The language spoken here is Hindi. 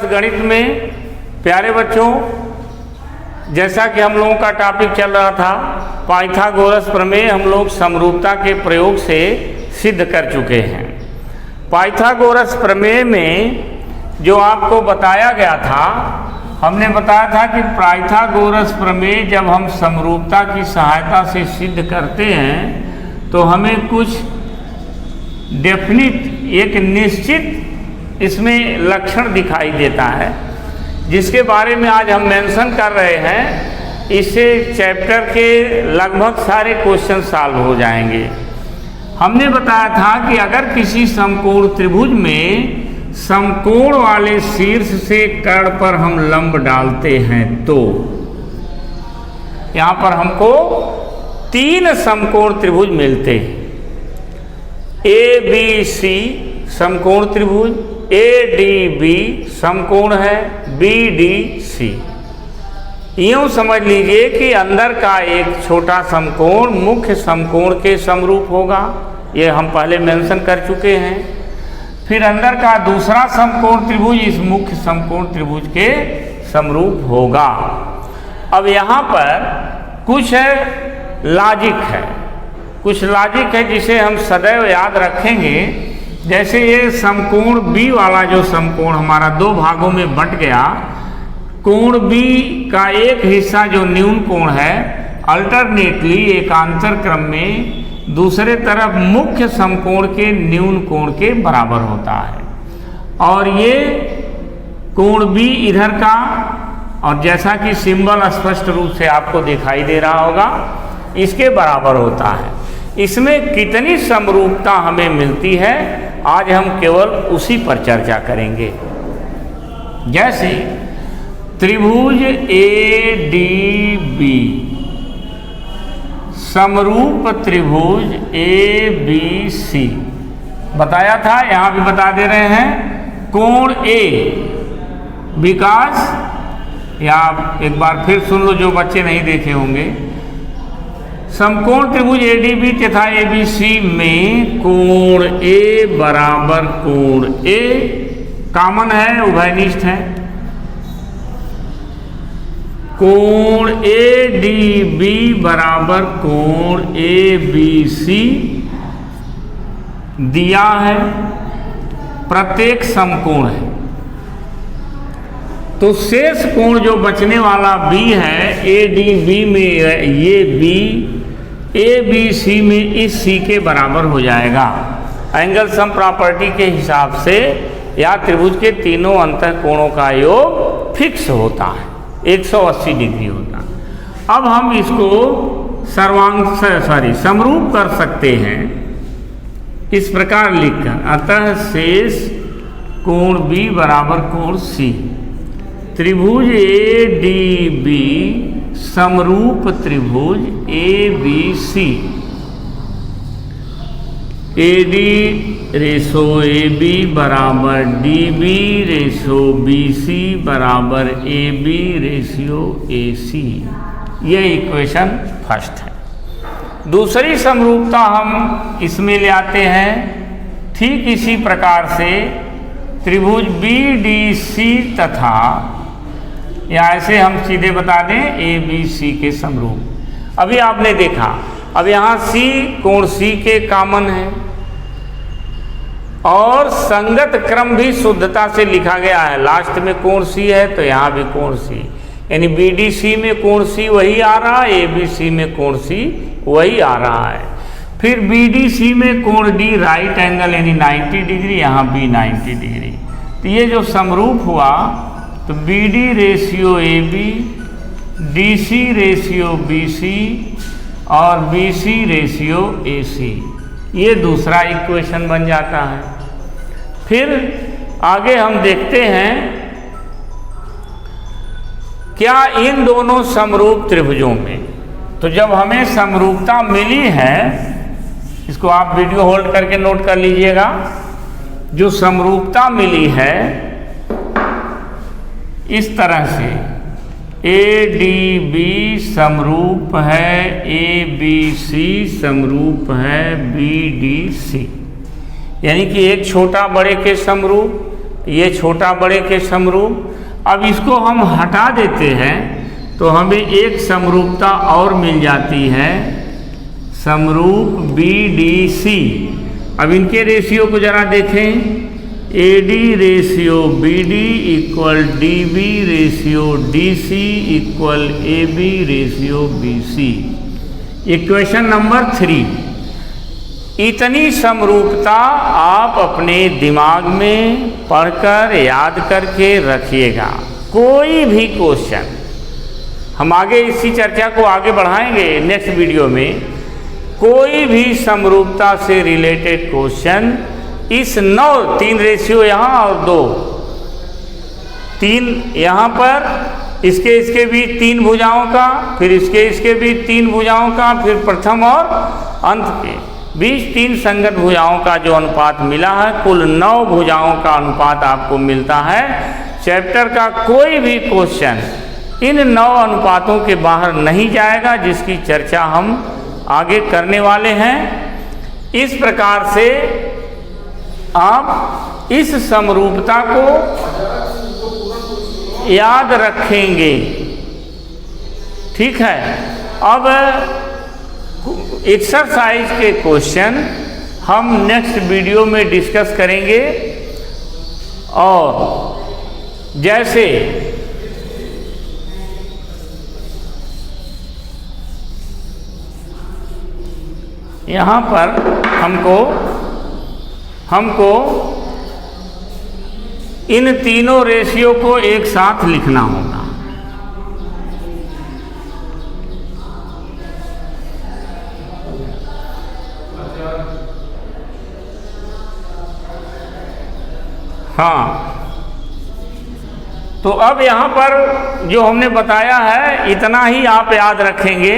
गणित में प्यारे बच्चों, जैसा कि हम लोगों का टॉपिक चल रहा था पाइथागोरस प्रमेय, हम लोग समरूपता के प्रयोग से सिद्ध कर चुके हैं। पाइथागोरस प्रमेय में जो आपको बताया गया था, हमने बताया था कि पाइथागोरस प्रमेय जब हम समरूपता की सहायता से सिद्ध करते हैं तो हमें कुछ डेफिनिट, एक निश्चित इसमें लक्षण दिखाई देता है, जिसके बारे में आज हम मेंशन कर रहे हैं। इससे चैप्टर के लगभग सारे क्वेश्चन सॉल्व हो जाएंगे। हमने बताया था कि अगर किसी समकोण त्रिभुज में समकोण वाले शीर्ष से कर्ण पर हम लंब डालते हैं तो यहाँ पर हमको 3 समकोण त्रिभुज मिलते हैं। ए बी सी समकोण त्रिभुज, ए डी बी समकोण है, बी डी सी। यूँ समझ लीजिए कि अंदर का एक छोटा समकोण मुख्य समकोण के समरूप होगा, ये हम पहले मेंशन कर चुके हैं। फिर अंदर का दूसरा समकोण त्रिभुज इस मुख्य समकोण त्रिभुज के समरूप होगा। अब यहाँ पर कुछ लॉजिक है, कुछ लॉजिक है जिसे हम सदैव याद रखेंगे। जैसे ये समकोण बी वाला जो समकोण हमारा 2 भागों में बंट गया, कोण बी का एक हिस्सा जो न्यून कोण है अल्टरनेटली एकांतर क्रम में दूसरे तरफ मुख्य समकोण के न्यून कोण के बराबर होता है, और ये कोण बी इधर का, और जैसा कि सिंबल स्पष्ट रूप से आपको दिखाई दे रहा होगा, इसके बराबर होता है। इसमें कितनी समरूपता हमें मिलती है आज हम केवल उसी पर चर्चा करेंगे। जैसे त्रिभुज ए डी बी, समरूप त्रिभुज ए बी सी बताया था, यहाँ भी बता दे रहे हैं। कोण ए, विकास या एक बार फिर सुन लो जो बच्चे नहीं देखे होंगे। समकोण त्रिभुज ए डी बी तथा ए बी सी में कोण ए बराबर कोण ए कॉमन है, उभयनिष्ठ है। कोण ए डी बी बराबर कोण ए बी सी दिया है, प्रत्येक समकोण है। तो शेष कोण जो बचने वाला बी है ए डी बी में, ये बी ए बी सी में इस सी के बराबर हो जाएगा। एंगल सम प्रॉपर्टी के हिसाब से या त्रिभुज के तीनों अंतःकोणों का योग फिक्स होता है, 180 डिग्री होता है। अब हम इसको समरूप कर सकते हैं इस प्रकार लिखकर, अतः शेष कोण बी बराबर कोण सी। त्रिभुज ए डी बी समरूप त्रिभुज A B C. A D ratio A B बराबर D B ratio B C बराबर ए बी रेशियो ए सी। ये इक्वेशन फर्स्ट है। दूसरी समरूपता हम इसमें ले आते हैं, ठीक इसी प्रकार से त्रिभुज बी डी सी तथा, या ऐसे हम सीधे बता दें ए बी सी के समरूप। अभी आपने देखा, अब यहाँ सी कोण सी के कॉमन है और संगत क्रम भी शुद्धता से लिखा गया है। लास्ट में कोण सी है तो यहाँ भी कोण सी, यानी बी डी सी में कोण सी वही आ रहा है, ए बी सी में कोण सी वही आ रहा है। फिर बी डी सी में कोण डी राइट एंगल यानी 90 डिग्री, यहाँ भी 90 डिग्री। तो ये जो समरूप हुआ तो B D ratio A B, D C ratio B C और बी सी रेशियो ए सी, ये दूसरा इक्वेशन बन जाता है। फिर आगे हम देखते हैं क्या इन दोनों समरूप त्रिभुजों में, तो जब हमें समरूपता मिली है, इसको आप वीडियो होल्ड करके नोट कर लीजिएगा, जो समरूपता मिली है इस तरह से ए डी बी समरूप है ए बी सी समरूप है बी डी सी, यानी कि एक छोटा बड़े के समरूप, ये छोटा बड़े के समरूप। अब इसको हम हटा देते हैं तो हमें एक समरूपता और मिल जाती है, समरूप BDC। अब इनके रेशियो को जरा देखें, AD ratio BD equal DB ratio DC equal AB ratio BC। Equation number 3। इतनी समरूपता आप अपने दिमाग में पढ़कर याद करके रखिएगा। कोई भी क्वेश्चन, हम आगे इसी चर्चा को आगे बढ़ाएंगे नेक्स्ट वीडियो में, कोई भी समरूपता से रिलेटेड क्वेश्चन इस 9, 3 रेशियो यहाँ और 2, 3 यहाँ पर, इसके भी 3 भुजाओं का, फिर इसके भी 3 भुजाओं का, फिर प्रथम और अंत के बीच 3 संगत भुजाओं का जो अनुपात मिला है, कुल 9 भुजाओं का अनुपात आपको मिलता है। चैप्टर का कोई भी क्वेश्चन इन 9 अनुपातों के बाहर नहीं जाएगा, जिसकी चर्चा हम आगे करने वाले हैं। इस प्रकार से आप इस समरूपता को याद रखेंगे, ठीक है। अब एक्सरसाइज के क्वेश्चन हम नेक्स्ट वीडियो में डिस्कस करेंगे। और जैसे यहाँ पर हमको इन तीनों रेशियो को एक साथ लिखना होगा। हाँ, तो अब यहाँ पर जो हमने बताया है इतना ही आप याद रखेंगे।